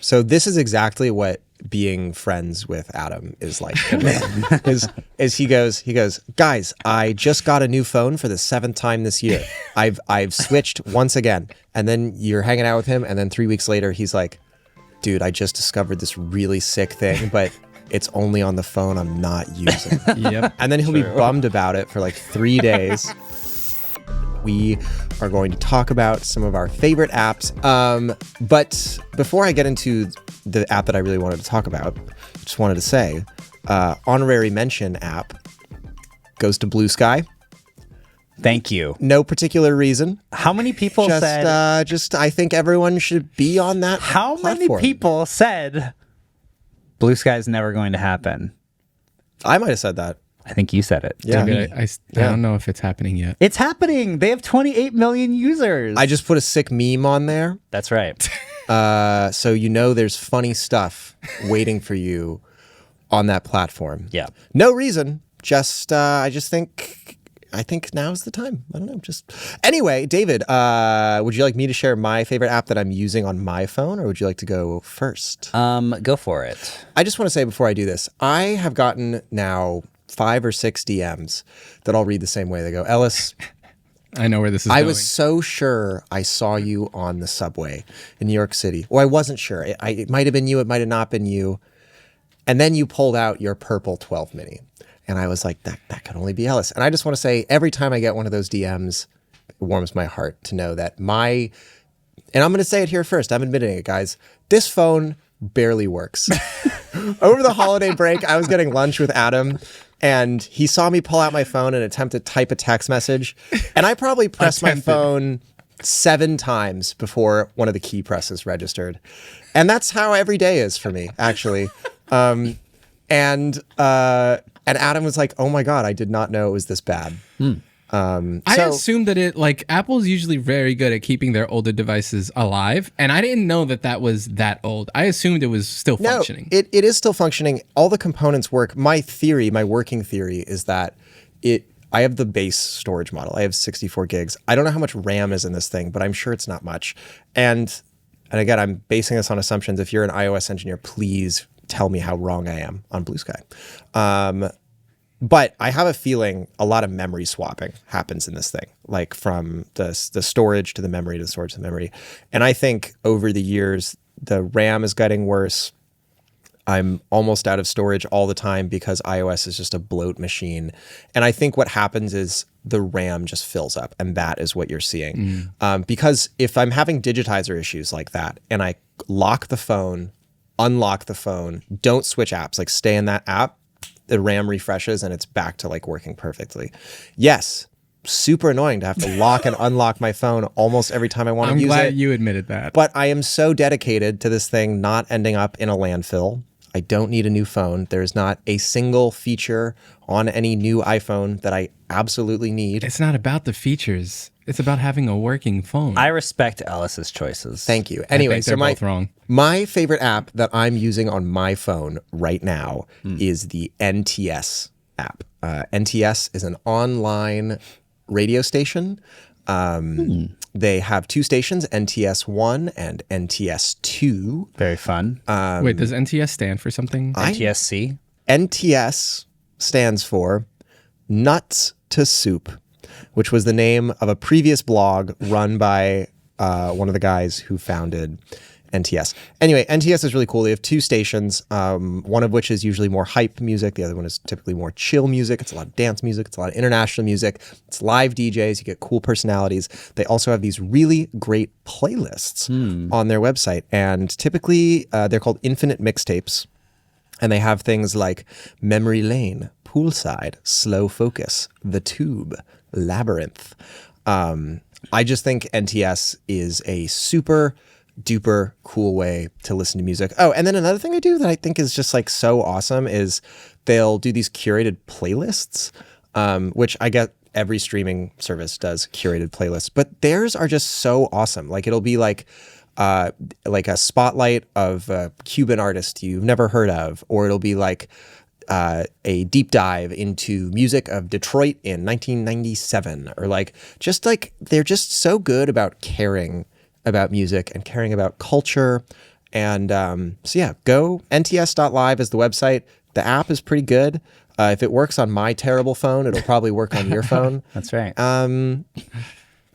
So this is exactly what being friends with Adam is like. is he goes, guys, I just got a new phone for the 7th time this year. I've switched once again. And then you're hanging out with him, and then 3 weeks later he's like, dude, I just discovered this really sick thing, but it's only on the phone I'm not using. Yep. And then he'll be bummed about it for like 3 days. We are going to talk about some of our favorite apps. But before I get into the app that I really wanted to talk about, I just wanted to say, honorary mention app goes to Blue Sky. Thank you. No particular reason. How many people said... I think everyone should be on that How platform. many people said Blue Sky is never going to happen? I might have said that. I think you said it. Yeah. Dude, I don't know if it's happening yet. It's happening. They have 28 million users. I just put a sick meme on there. That's right. So there's funny stuff waiting for you on that platform. Yeah. No reason. Just I think now's the time. I don't know. Anyway, David, would you like me to share my favorite app that I'm using on my phone, or would you like to go first? Go for it. I just want to say before I do this, I have gotten now 5 or 6 DMs that all read the same way. They go, Ellis, I know where this is I going. was so sure I saw you on the subway in New York City. Or I wasn't sure. It might have been you. It might have not been you. And then you pulled out your purple 12 mini. And I was like, that could only be Ellis. And I just want to say, every time I get one of those DMs, it warms my heart to know that and I'm going to say it here first. I'm admitting it, guys. This phone barely works. Over the holiday break, I was getting lunch with Adam, and he saw me pull out my phone and attempt to type a text message. And I probably pressed my phone 7 times before one of the key presses registered. And that's how every day is for me, actually. And Adam was like, oh my God, I did not know it was this bad. I assumed that Apple's usually very good at keeping their older devices alive, and I didn't know that was that old. I assumed it was still functioning. It is still functioning. All the components work. My working theory is that I have the base storage model. I have 64 gigs. I don't know how much RAM is in this thing, but I'm sure it's not much. And again, I'm basing this on assumptions. If you're an iOS engineer, please tell me how wrong I am on Blue Sky. But I have a feeling a lot of memory swapping happens in this thing, like from the storage to the memory to the storage to the memory. And I think over the years, the RAM is getting worse. I'm almost out of storage all the time because iOS is just a bloat machine. And I think what happens is the RAM just fills up, and that is what you're seeing. Because if I'm having digitizer issues like that, and I lock the phone, unlock the phone, don't switch apps, like stay in that app, the RAM refreshes and it's back to working perfectly. Yes, super annoying to have to lock and unlock my phone almost every time I want to use it. I'm glad you admitted that. But I am so dedicated to this thing not ending up in a landfill. I don't need a new phone. There's not a single feature on any new iPhone that I absolutely need. It's not about the features. It's about having a working phone. I respect Ellis's choices. Thank you. Anyway, I think they're both wrong. My favorite app that I'm using on my phone right now is the NTS app. NTS is an online radio station. They have 2 stations, NTS 1 and NTS 2. Very fun. Wait, does NTS stand for something? NTSC? NTS stands for Nuts to Soup, which was the name of a previous blog run by one of the guys who founded NTS. Anyway, NTS is really cool. They have 2 stations, one of which is usually more hype music. The other one is typically more chill music. It's a lot of dance music. It's a lot of international music. It's live DJs. You get cool personalities. They also have these really great playlists on their website. And typically they're called infinite mixtapes. And they have things like Memory Lane, Poolside, Slow Focus, The Tube, Labyrinth. I just think NTS is a super duper cool way to listen to music. Oh, and then another thing they do that I think is just so awesome is they'll do these curated playlists, which I get every streaming service does curated playlists, but theirs are just so awesome. It'll be like a spotlight of a Cuban artist you've never heard of, or it'll be a deep dive into music of Detroit in 1997, or they're just so good about caring about music and caring about culture And so yeah, go nts.live is the website. The app is pretty good. If it works on my terrible phone, it'll probably work on your phone. That's right.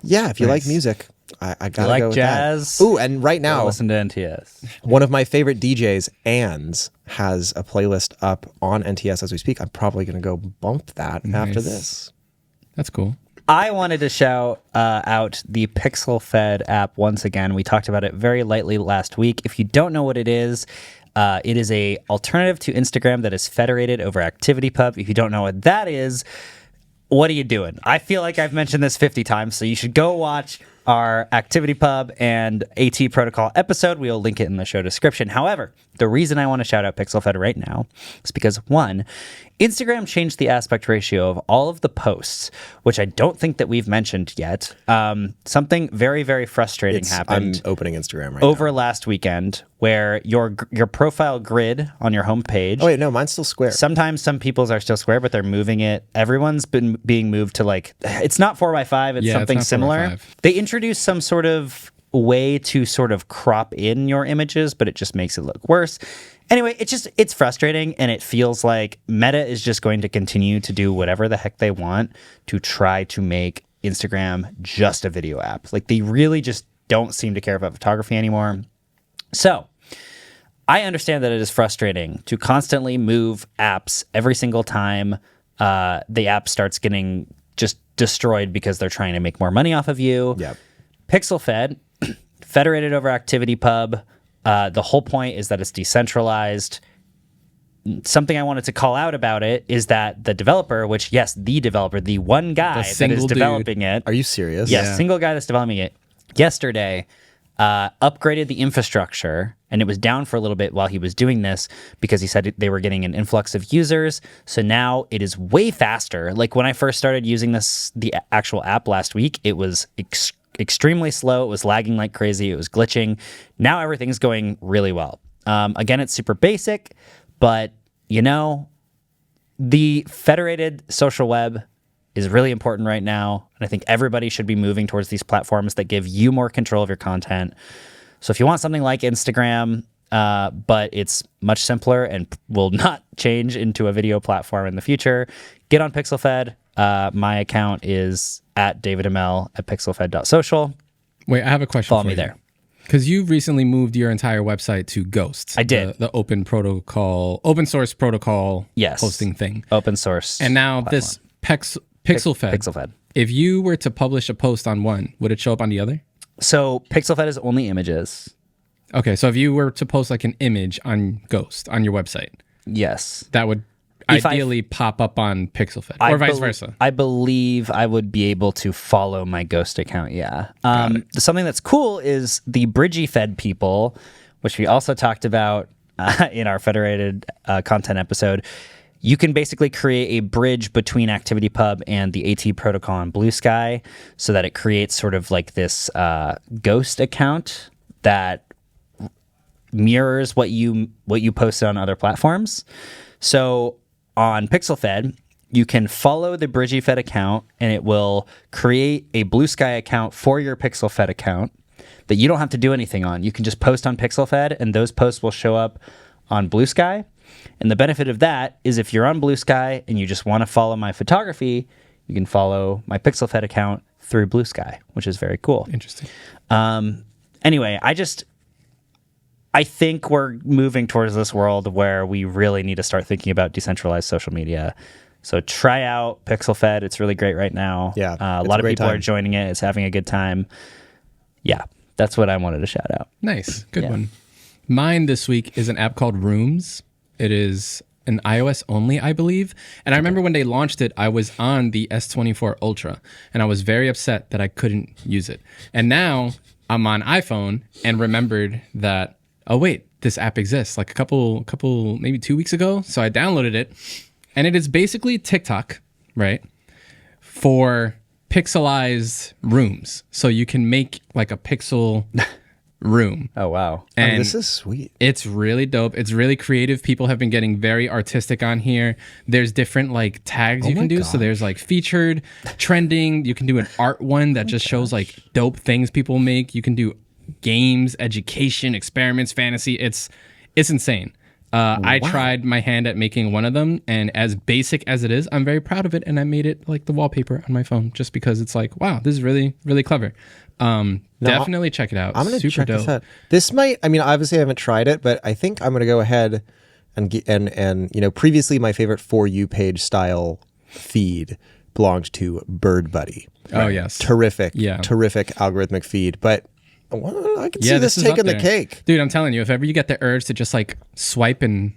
Yeah, if you like music, I gotta like go with jazz? that. Ooh, and right now, Listen to NTS. one of my favorite DJs, Ans, has a playlist up on NTS as we speak. I'm probably gonna go bump that after this. That's cool. I wanted to shout out the Pixel Fed app once again. We talked about it very lightly last week. If you don't know what it is a alternative to Instagram that is federated over ActivityPub. If you don't know what that is, what are you doing? I feel like I've mentioned this 50 times, so you should go watch our ActivityPub and AT Protocol episode. We'll link it in the show description. However, the reason I want to shout out PixelFed right now is because, one, Instagram changed the aspect ratio of all of the posts, which I don't think that we've mentioned yet. Something very, very frustrating happened. I'm opening Instagram right over now. last weekend, where your profile grid on your homepage. Oh wait, no, mine's still square. Sometimes some people's are still square, but they're moving it. Everyone's been being moved to it's not 4x5. It's something it's not similar. 4x5. They introduced some sort of way to sort of crop in your images, but it just makes it look worse. Anyway, it's frustrating, and it feels like Meta is just going to continue to do whatever the heck they want to try to make Instagram just a video app. Like, they really just don't seem to care about photography anymore. So I understand that it is frustrating to constantly move apps every single time the app starts getting just destroyed because they're trying to make more money off of you. Yep. PixelFed, federated over ActivityPub. The whole point is that it's decentralized. Something I wanted to call out about it is that the developer, the developer, the one guy that is developing it. Are you serious? Yes, Yeah. single guy that's developing it. Yesterday, upgraded the infrastructure, and it was down for a little bit while he was doing this because he said they were getting an influx of users. So now it is way faster. Like, when I first started using the actual app last week, it was extremely slow. It was lagging like crazy. It was glitching. Now everything's going really well. Again, it's super basic, but the federated social web is really important right now. And I think everybody should be moving towards these platforms that give you more control of your content. So if you want something like Instagram, but it's much simpler and will not change into a video platform in the future, get on PixelFed. My account is at davidml at pixelfed.social. Wait, I have a question. Follow for me you. there. Because you've recently moved your entire website to Ghost. I did. The open source protocol Yes. hosting thing. Open source. And now platform. this PixelFed. PixelFed. If you were to publish a post on one, would it show up on the other? So PixelFed is only images. Okay, so if you were to post like an image on Ghost on your website, Yes. that would If ideally pop up on PixelFed or vice versa. I believe I would be able to follow my Ghost account, yeah. Something that's cool is the BridgieFed people, which we also talked about in our federated content episode. You can basically create a bridge between ActivityPub and the AT protocol on Blue Sky so that it creates sort of like this Ghost account that mirrors what you posted on other platforms. So on PixelFed, you can follow the BridgieFed account, and it will create a Blue Sky account for your PixelFed account that you don't have to do anything on. You can just post on PixelFed, and those posts will show up on Blue Sky. And the benefit of that is if you're on Blue Sky and you just want to follow my photography, you can follow my PixelFed account through Blue Sky, which is very cool. Interesting. Anyway, I think we're moving towards this world where we really need to start thinking about decentralized social media. So try out PixelFed. It's really great right now. Yeah, a it's lot a of great people are time. joining it. It's having a good time. Yeah, that's what I wanted to shout out. Nice. Good Yeah. one. Mine this week is an app called Rooms. It is an iOS only, I believe. And I remember when they launched it, I was on the S24 Ultra, and I was very upset that I couldn't use it. And now I'm on iPhone and remembered that, oh wait, this app exists, like a couple maybe 2 weeks ago. So I downloaded it, and it is basically TikTok, right? For pixelized rooms. So you can make like a pixel room. Oh, wow. And this is sweet. it's really dope. It's really creative. People have been getting very artistic on here. There's different like tags you can do. So there's like featured, trending. You can do an art one that just shows like dope things people make. You can do games, education, experiments, fantasy. It's insane. I tried my hand at making one of them, and as basic as it is, I'm very proud of it, and I made it like the wallpaper on my phone just because it's like, wow, this is really, really clever. Definitely check it out. I'm going to Super check this dope. out. This might, I mean, obviously I haven't tried it, but I think I'm going to go ahead and previously my favorite For You page style feed belonged to Bird Buddy. Oh, yes. Terrific algorithmic feed, but I can see this is taking up the there. cake. Dude, I'm telling you, if ever you get the urge to just like swipe and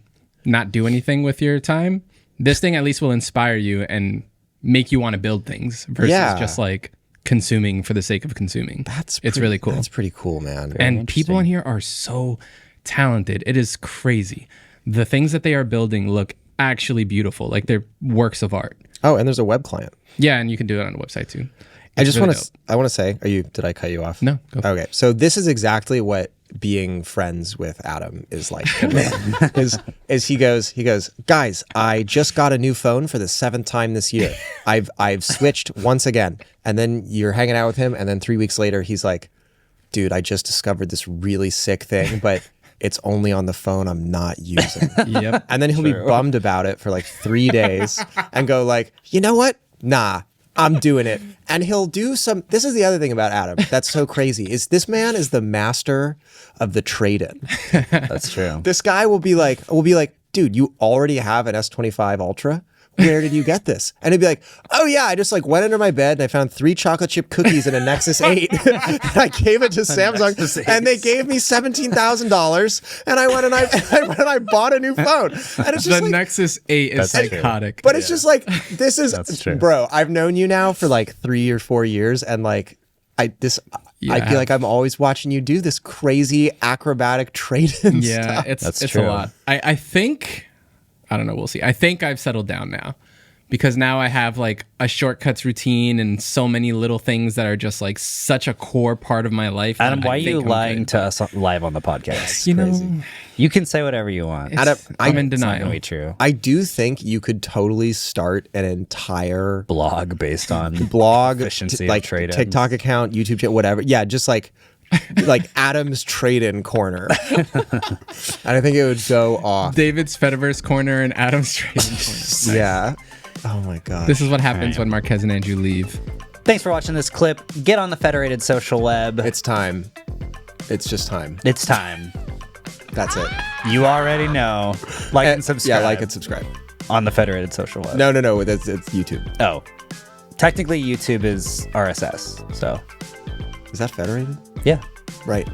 not do anything with your time, this thing at least will inspire you and make you want to build things versus just like consuming for the sake of consuming. It's really cool. That's pretty cool, man. And people in here are so talented. It is crazy. The things that they are building look actually beautiful. Like they're works of art. Oh, and there's a web client. Yeah, and you can do it on a website too. I just really want to. I want to say, did I cut you off? No. Go. Okay, so this is exactly what being friends with Adam is like. is he goes, guys, I just got a new phone for the 7th time this year. I've switched once again, and then you're hanging out with him, and then 3 weeks later, he's like, dude, I just discovered this really sick thing, but it's only on the phone I'm not using. Yep. And then he'll be bummed about it for like 3 days and go like, you know what? Nah, I'm doing it. And he'll do some, this is the other thing about Adam that's so crazy, is this man is the master of the trade-in. That's true. This guy will be like, dude, you already have an S25 Ultra? Where did you get this? And he'd be like, oh yeah, I just like went under my bed and I found 3 chocolate chip cookies and a Nexus 8. And I gave it to Samsung and they gave me $17,000 and I went and I bought a new phone. And it's just The like, Nexus 8 is That's psychotic. but it's just like, this is, That's true. bro, I've known you now for like 3 or 4 years and like, I feel like I'm always watching you do this crazy acrobatic trade-in yeah, stuff. it's true. a lot. I think, I don't know, we'll see. I think I've settled down now because now I have like a shortcuts routine and so many little things that are just like such a core part of my life. Adam, why are you I'm lying good. to us live on the podcast? You know, You can say whatever you want. it's- Adam, I'm in It's not denial. gonna be true. I do think you could totally start an entire Blog based on blog, efficiency of like trade-ins. TikTok account, YouTube channel, whatever. Yeah, just like Adam's trade-in corner. And I think it would go off. David's Fediverse corner and Adam's trading corner. Yeah. Oh my god. This is what happens when Marques and Andrew leave. Thanks for watching this clip. Get on the Federated social web. It's time. It's just time. It's time. That's it. You already know. Like and subscribe. Yeah, like and subscribe. on the Federated social web. No. It's YouTube. Oh. Technically, YouTube is RSS. So, Is that federated? yeah. Right.